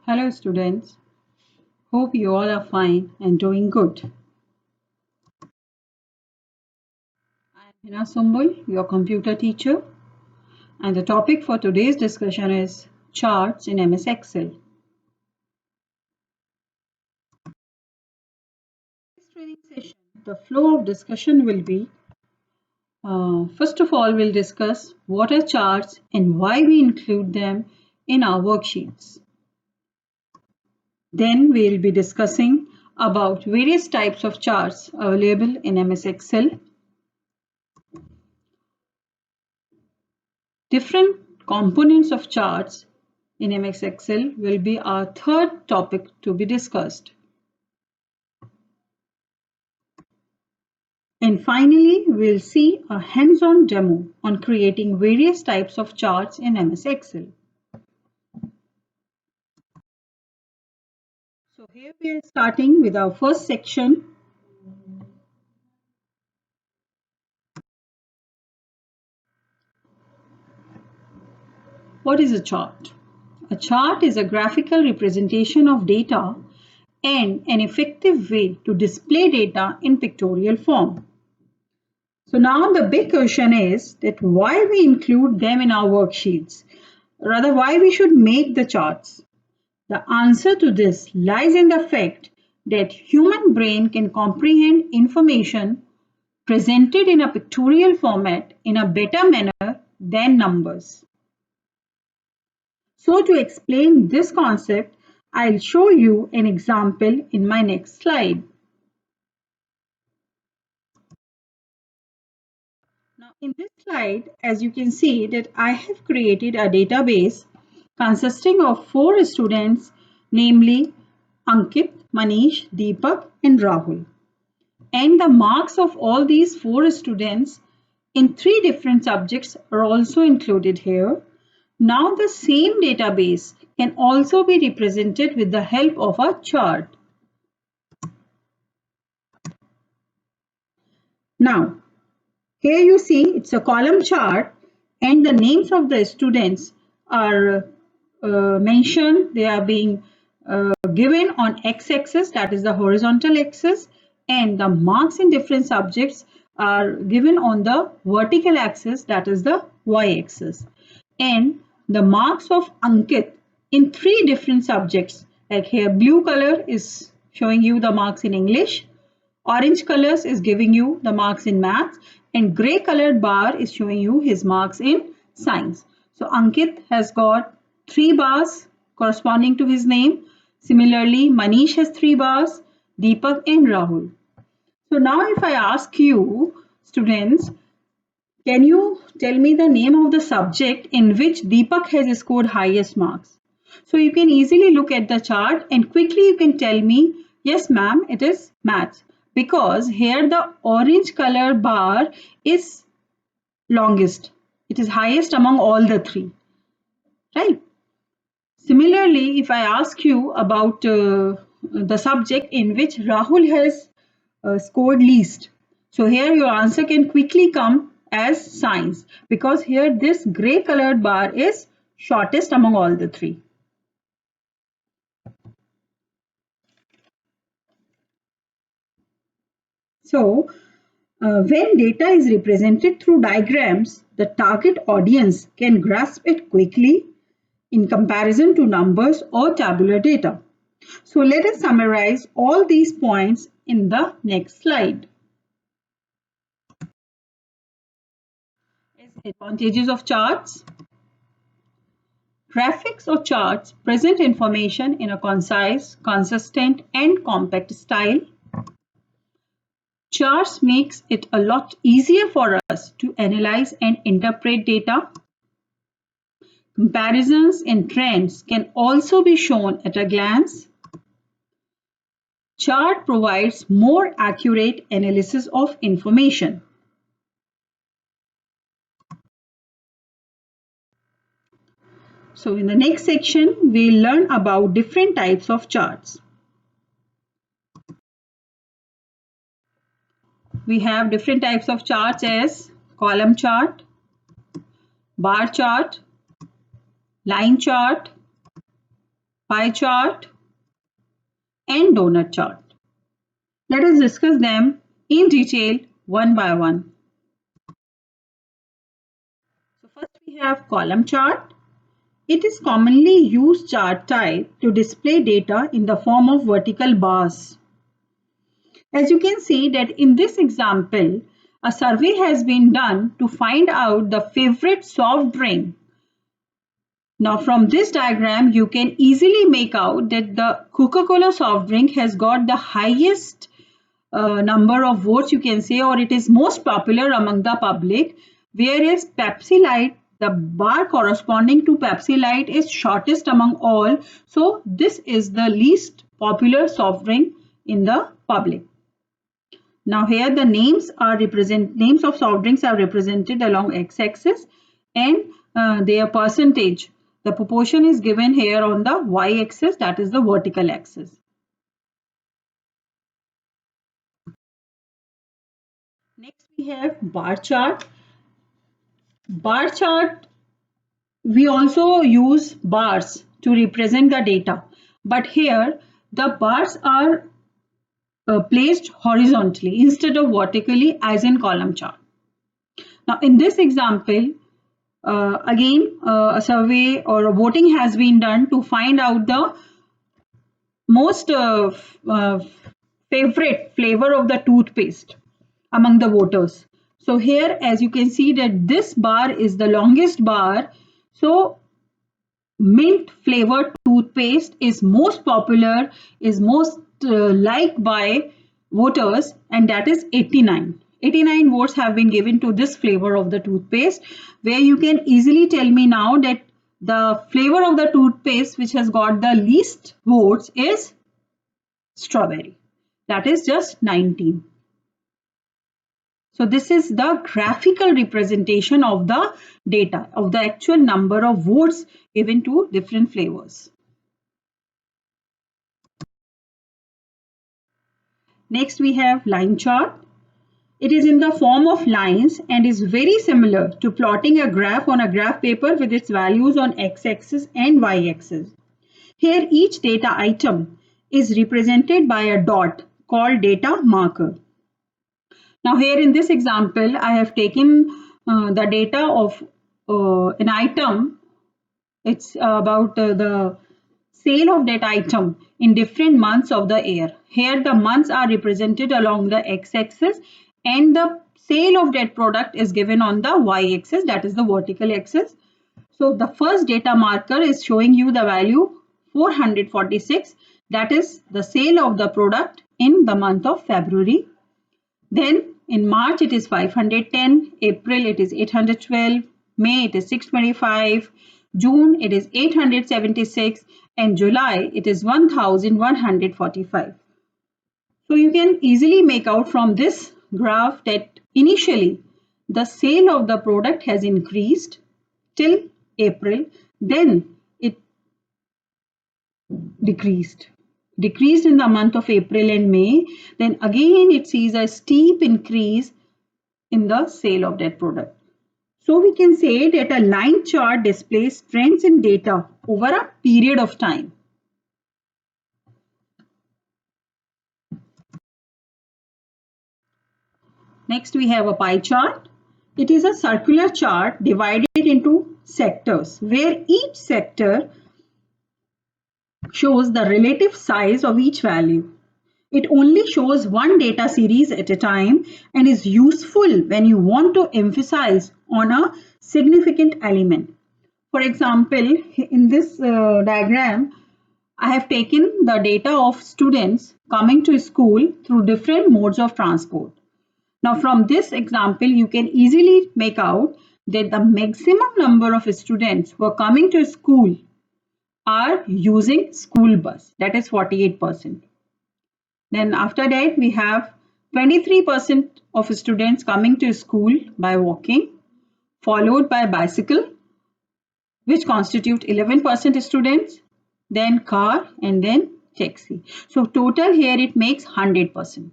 Hello students, hope you all are fine and doing good. I am Hina Sumbul, your computer teacher, and the topic for today's discussion is charts in MS Excel. In this training session, the flow of discussion will be first of all, we'll discuss what are charts and why we include them in our worksheets. Then we'll be discussing about various types of charts available in MS Excel. Different components of charts in MS Excel will be our third topic to be discussed. And finally, we'll see a hands-on demo on creating various types of charts in MS Excel. So here we are starting with our first section. What is a chart? A chart is a graphical representation of data and an effective way to display data in pictorial form. So now the big question is that why we include them in our worksheets, rather why we should make the charts. The answer to this lies in the fact that human brain can comprehend information presented in a pictorial format in a better manner than numbers. So to explain this concept, I'll show you an example in my next slide. Now in this slide, as you can see that I have created a database consisting of 4 students, namely Ankit, Manish, Deepak and Rahul. And the marks of all these 4 students in 3 different subjects are also included here. Now the same database can also be represented with the help of a chart. Now, here you see it's a column chart and the names of the students are mentioned. They are being given on x-axis, that is the horizontal axis, and the marks in different subjects are given on the vertical axis, that is the y-axis. And the marks of Ankit in 3 different subjects, like here blue color is showing you the marks in English, orange colors is giving you the marks in maths, and grey colored bar is showing you his marks in science. So Ankit has got 3 bars corresponding to his name. Similarly, Manish has 3 bars, Deepak and Rahul. So now if I ask you, students, can you tell me the name of the subject in which Deepak has scored highest marks? So you can easily look at the chart and quickly you can tell me, yes ma'am, it is maths. Because here the orange color bar is longest. It is highest among all the 3. Right? Similarly, if I ask you about the subject in which Rahul has scored least. So here your answer can quickly come as science, because here this grey colored bar is shortest among all the 3. So when data is represented through diagrams, the target audience can grasp it quickly in comparison to numbers or tabular data. So let us summarize all these points in the next slide. Advantages of charts. Graphics or charts present information in a concise, consistent and compact style. Charts makes it a lot easier for us to analyze and interpret data. Comparisons and trends can also be shown at a glance. Chart provides more accurate analysis of information. So in the next section, we'll learn about different types of charts. We have different types of charts as column chart, bar chart, line chart, pie chart, and donut chart. Let us discuss them in detail one by one. So first we have column chart. It is commonly used chart type to display data in the form of vertical bars. As you can see that in this example, a survey has been done to find out the favorite soft drink. Now from this diagram, you can easily make out that the Coca-Cola soft drink has got the highest number of votes, you can say, or it is most popular among the public, whereas Pepsi Light, the bar corresponding to Pepsi Light, is shortest among all. So this is the least popular soft drink in the public. Now here the names of soft drinks are represented along x-axis, and their percentage, the proportion is given here on the y-axis, that is the vertical axis. Next we have bar chart. Bar chart, we also use bars to represent the data, but here the bars are placed horizontally instead of vertically as in column chart. Now in this example, again a survey or a voting has been done to find out the most favorite flavor of the toothpaste among the voters. So here, as you can see, that this bar is the longest bar. So mint flavored toothpaste is most popular, is most liked by voters, and that is 89. 89 votes have been given to this flavor of the toothpaste, where you can easily tell me now that the flavor of the toothpaste which has got the least votes is strawberry. That is just 19. So this is the graphical representation of the data, of the actual number of votes given to different flavors. Next we have line chart. It is in the form of lines and is very similar to plotting a graph on a graph paper with its values on x-axis and y-axis. Here each data item is represented by a dot called data marker. Now here in this example, I have taken the data of an item. It's about the sale of that item in different months of the year. Here the months are represented along the x-axis and the sale of that product is given on the y-axis, that is the vertical axis. So the first data marker is showing you the value 446, that is the sale of the product in the month of February. Then in March it is 510, April it is 812, May it is 625, June it is 876, and July it is 1145. So you can easily make out from this graph that initially the sale of the product has increased till April, then it decreased in the month of April and May, then again it sees a steep increase in the sale of that product. So we can say that a line chart displays trends in data over a period of time. Next we have a pie chart. It is a circular chart divided into sectors where each sector shows the relative size of each value. It only shows one data series at a time and is useful when you want to emphasize on a significant element. For example, in this diagram, I have taken the data of students coming to school through different modes of transport. Now from this example, you can easily make out that the maximum number of students who are coming to school are using school bus, that is 48%. Then after that we have 23% of students coming to school by walking, followed by bicycle, which constitute 11% students, then car, and then taxi. So total here it makes 100%.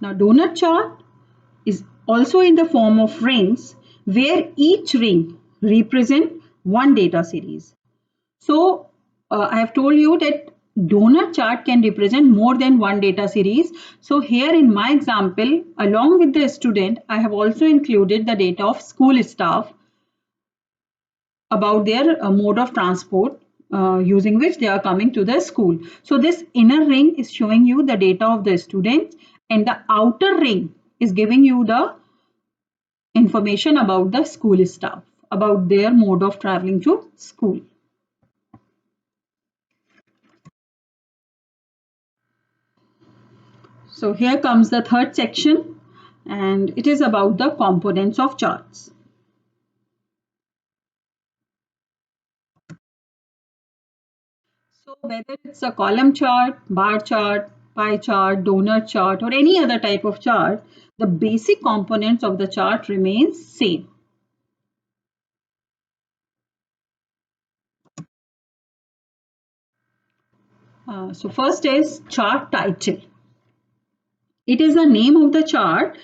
Now donut chart is also in the form of rings, where each ring represent one data series. So I have told you that donut chart can represent more than one data series. So here in my example, along with the student, I have also included the data of school staff about their mode of transport using which they are coming to the school. So this inner ring is showing you the data of the students, and the outer ring is giving you the information about the school staff, about their mode of traveling to school. So here comes the third section, and it is about the components of charts. So whether it's a column chart, bar chart, pie chart, donut chart, or any other type of chart, the basic components of the chart remains same. So first is chart title. It is the name of the chart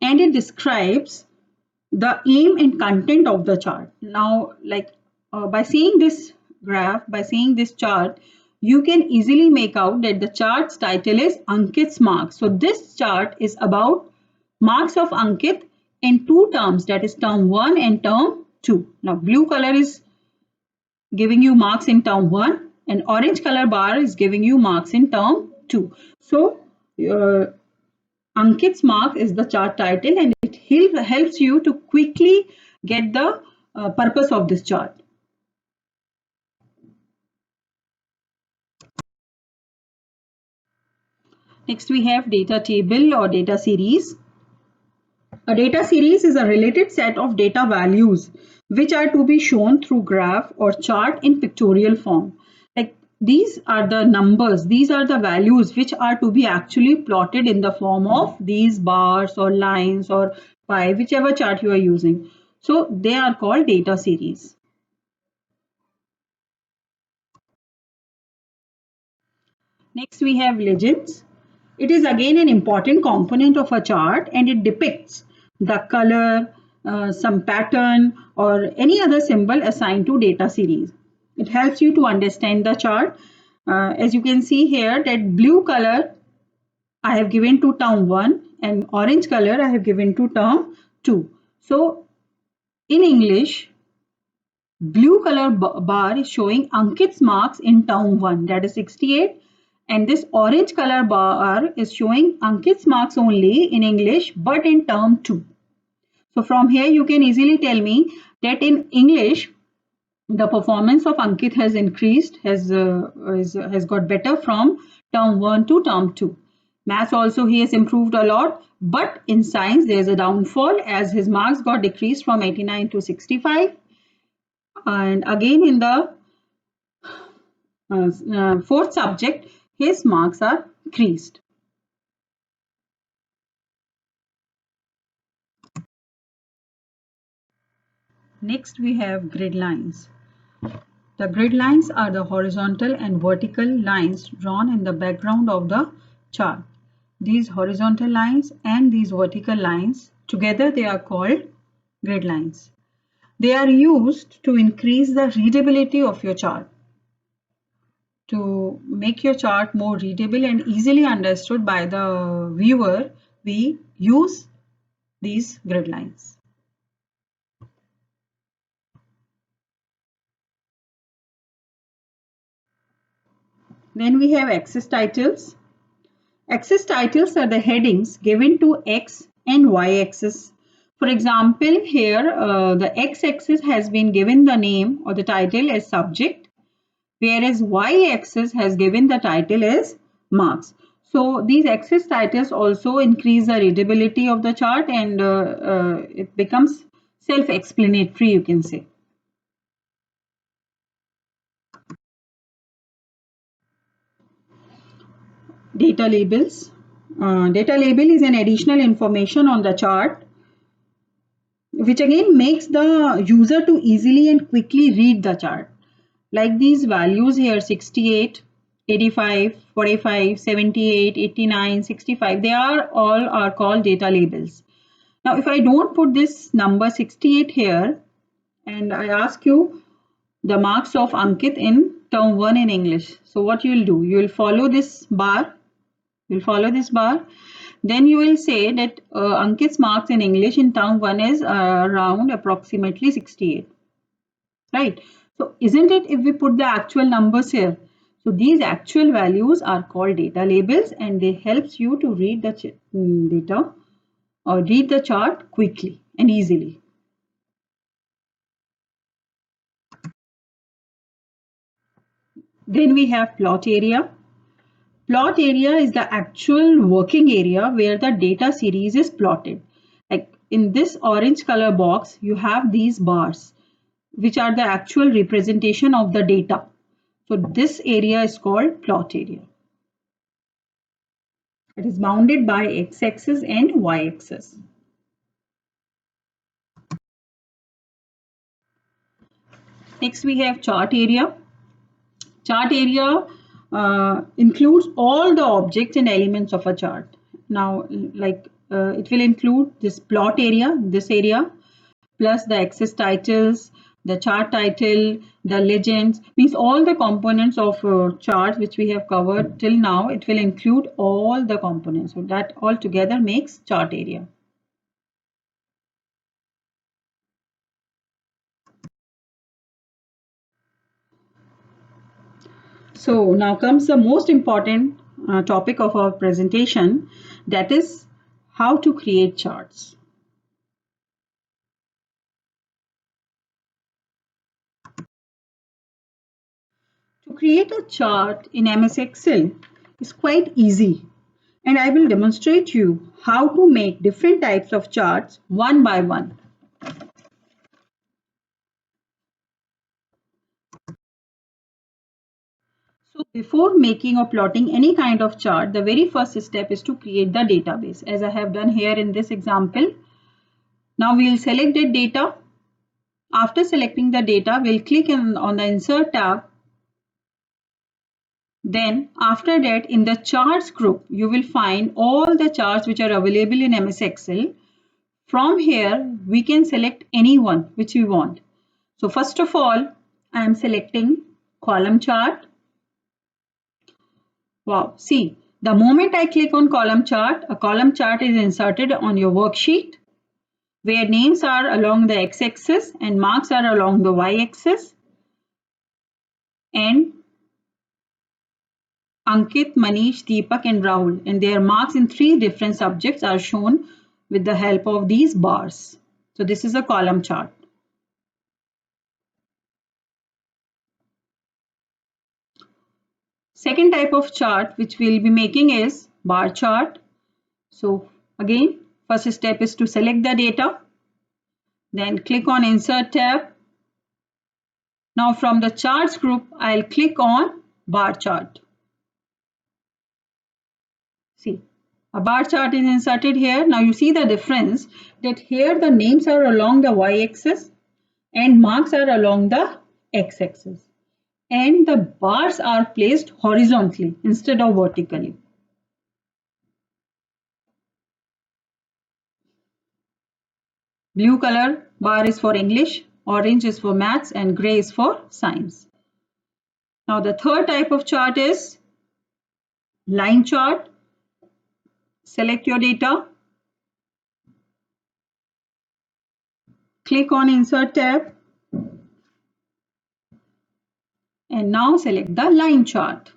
and it describes the aim and content of the chart. Now, by seeing this graph, by seeing this chart, you can easily make out that the chart's title is Ankit's marks. So this chart is about marks of Ankit in two terms, that is term 1 and term 2. Now, blue color is giving you marks in term 1 and orange color bar is giving you marks in term 2. So, Ankit's mark is the chart title and it helps you to quickly get the purpose of this chart. Next we have data table or data series. A data series is a related set of data values which are to be shown through graph or chart in pictorial form. Like these are the numbers, these are the values which are to be actually plotted in the form of these bars or lines or pie, whichever chart you are using. So they are called data series. Next we have legends. It is again an important component of a chart and it depicts the color, some pattern or any other symbol assigned to data series. It helps you to understand the chart. As you can see here that blue color I have given to term 1 and orange color I have given to term 2. So in English, blue color bar is showing Ankit's marks in term 1, that is 68, and this orange color bar is showing Ankit's marks only in English but in term 2. So from here you can easily tell me that in English the performance of Ankit has increased, has got better from term 1 to term 2. Maths also he has improved a lot, but in science there is a downfall as his marks got decreased from 89 to 65. And again in the fourth subject, his marks are increased. Next we have grid lines. The grid lines are the horizontal and vertical lines drawn in the background of the chart. These horizontal lines and these vertical lines together they are called grid lines. They are used to increase the readability of your chart, to make your chart more readable and easily understood by the viewer. We use these grid lines. Then we have axis titles. Axis titles are the headings given to X and Y axis. For example, here the X axis has been given the name or the title as subject, whereas Y axis has given the title as marks. So these axis titles also increase the readability of the chart and it becomes self-explanatory, you can say. Data labels. Data label is an additional information on the chart which again makes the user to easily and quickly read the chart. Like these values here 68, 85, 45, 78, 89, 65, they are all called data labels. Now, if I don't put this number 68 here and I ask you the marks of Ankit in term 1 in English, so what you will do? You will follow this bar. You will follow this bar. Then you will say that Ankit's marks in English in term 1 is around approximately 68. Right? So isn't it if we put the actual numbers here? So these actual values are called data labels and they helps you to read the data or read the chart quickly and easily. Then we have plot area. Plot area is the actual working area where the data series is plotted. Like in this orange color box, you have these bars, which are the actual representation of the data. So this area is called plot area. It is bounded by x-axis and y-axis. Next we have chart area. Chart area includes all the objects and elements of a chart. Now it will include this plot area, this area, plus the axis titles, the chart title, the legends, means all the components of chart which we have covered till now. It will include all the components. So that all together makes chart area. So now comes the most important topic of our presentation, that is how to create charts. To create a chart in MS Excel is quite easy, and I will demonstrate you how to make different types of charts one by one. So before making or plotting any kind of chart, the very first step is to create the database, as I have done here in this example. Now we will select the data. After selecting the data, we'll click on the Insert tab. Then after that, in the charts group, you will find all the charts which are available in MS Excel. From here, we can select any one which we want. So first of all, I am selecting column chart. Wow, see, the moment I click on column chart, a column chart is inserted on your worksheet where names are along the x-axis and marks are along the y-axis. And Ankit, Manish, Deepak and Rahul and their marks in 3 different subjects are shown with the help of these bars. So this is a column chart. Second type of chart which we'll be making is bar chart. So again, first step is to select the data. Then click on Insert tab. Now from the charts group, I'll click on bar chart. See, a bar chart is inserted here. Now you see the difference that here the names are along the y-axis and marks are along the x-axis. And the bars are placed horizontally instead of vertically. Blue color bar is for English, orange is for maths and gray is for science. Now the third type of chart is line chart. Select your data. Click on Insert tab. And now select the line chart.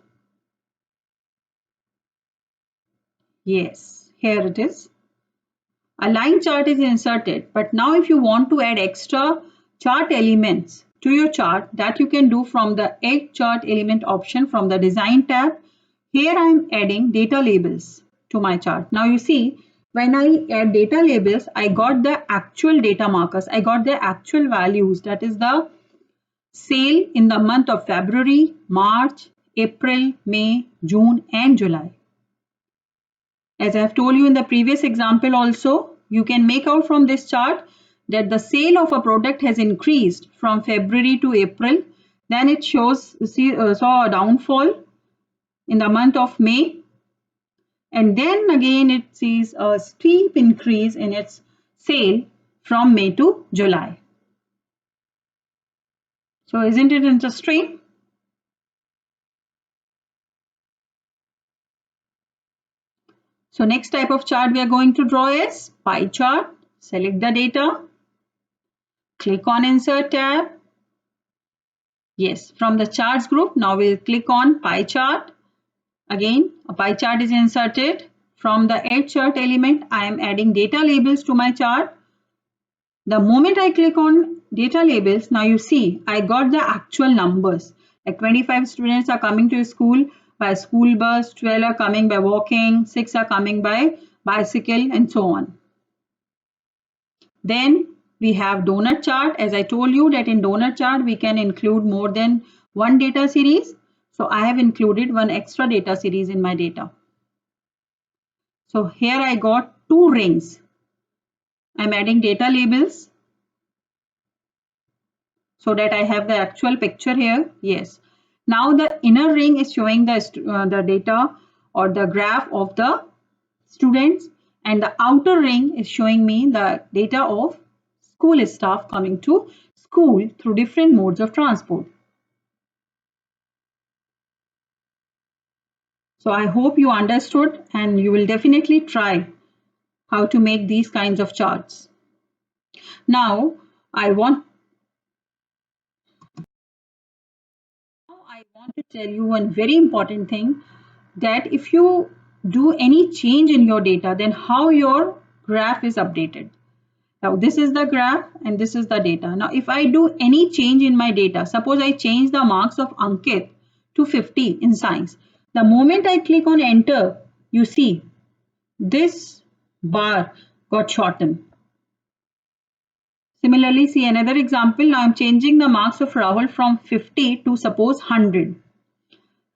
Yes, here it is. A line chart is inserted, but now if you want to add extra chart elements to your chart, that you can do from the Add Chart Element option from the Design tab. Here I am adding data labels to my chart. Now you see, when I add data labels, I got the actual data markers. I got the actual values, that is the sale in the month of February, March, April, May, June and July. As I have told you in the previous example also, you can make out from this chart that the sale of a product has increased from February to April. Then it shows saw a downfall in the month of May. And then again it sees a steep increase in its sale from May to July. So isn't it interesting? So next type of chart we are going to draw is pie chart. Select the data. Click on Insert tab. Yes, from the charts group, now we'll click on pie chart. Again, a pie chart is inserted. From the Add Chart element, I am adding data labels to my chart. The moment I click on data labels, now you see I got the actual numbers. Like 25 students are coming to school by school bus, 12 are coming by walking, 6 are coming by bicycle, and so on. Then we have donut chart. As I told you that in donut chart we can include more than one data series. So I have included one extra data series in my data. So here I got 2 rings. I'm adding data labels so that I have the actual picture here. Yes. Now the inner ring is showing the data or the graph of the students, and the outer ring is showing me the data of school staff coming to school through different modes of transport. So I hope you understood, and you will definitely try how to make these kinds of charts. Now I want to tell you one very important thing, that if you do any change in your data, then how your graph is updated. Now this is the graph and this is the data. Now if I do any change in my data, suppose I change the marks of Ankit to 50 in science. The moment I click on enter, you see this bar got shortened. Similarly, see another example. Now I'm changing the marks of Rahul from 50 to suppose 100.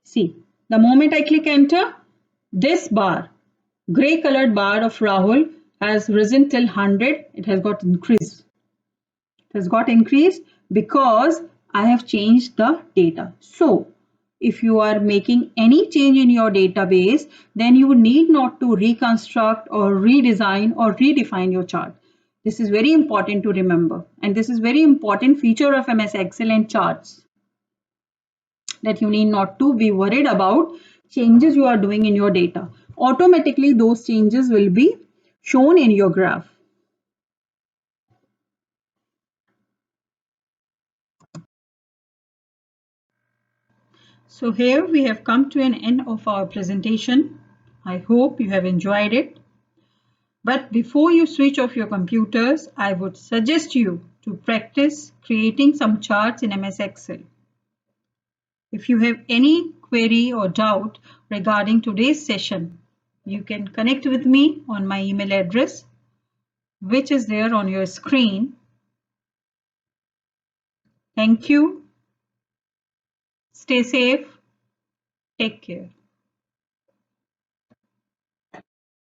See, the moment I click enter, this bar, grey colored bar of Rahul has risen till 100. It has got increased. It has got increased because I have changed the data. So if you are making any change in your database, then you need not to reconstruct or redesign or redefine your chart. This is very important to remember, and this is very important feature of MS Excel and charts, that you need not to be worried about changes you are doing in your data. Automatically those changes will be shown in your graph. So here we have come to an end of our presentation. I hope you have enjoyed it. But before you switch off your computers, I would suggest you to practice creating some charts in MS Excel. If you have any query or doubt regarding today's session, you can connect with me on my email address, which is there on your screen. Thank you. Stay safe. Take care.